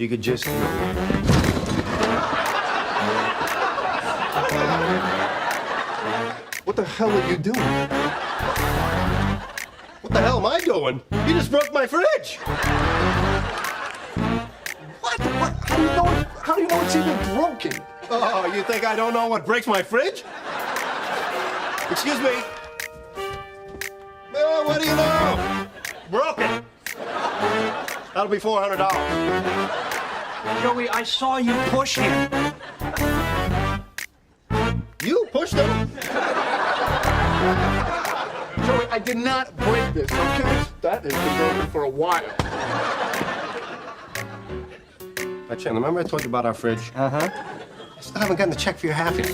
You could just... What the hell are you doing? What the hell am I doing? You just broke my fridge! What? How do you know it's even broken? Oh, you think I don't know what breaks my fridge? Excuse me. Well, what do you know? Broken. That'll be $400. Joey, I saw you push him. You pushed him? Joey, I did not break this, okay? That has been broken for a while. Chandler, remember I told you about our fridge? Uh-huh. I still haven't gotten the check for your half yet.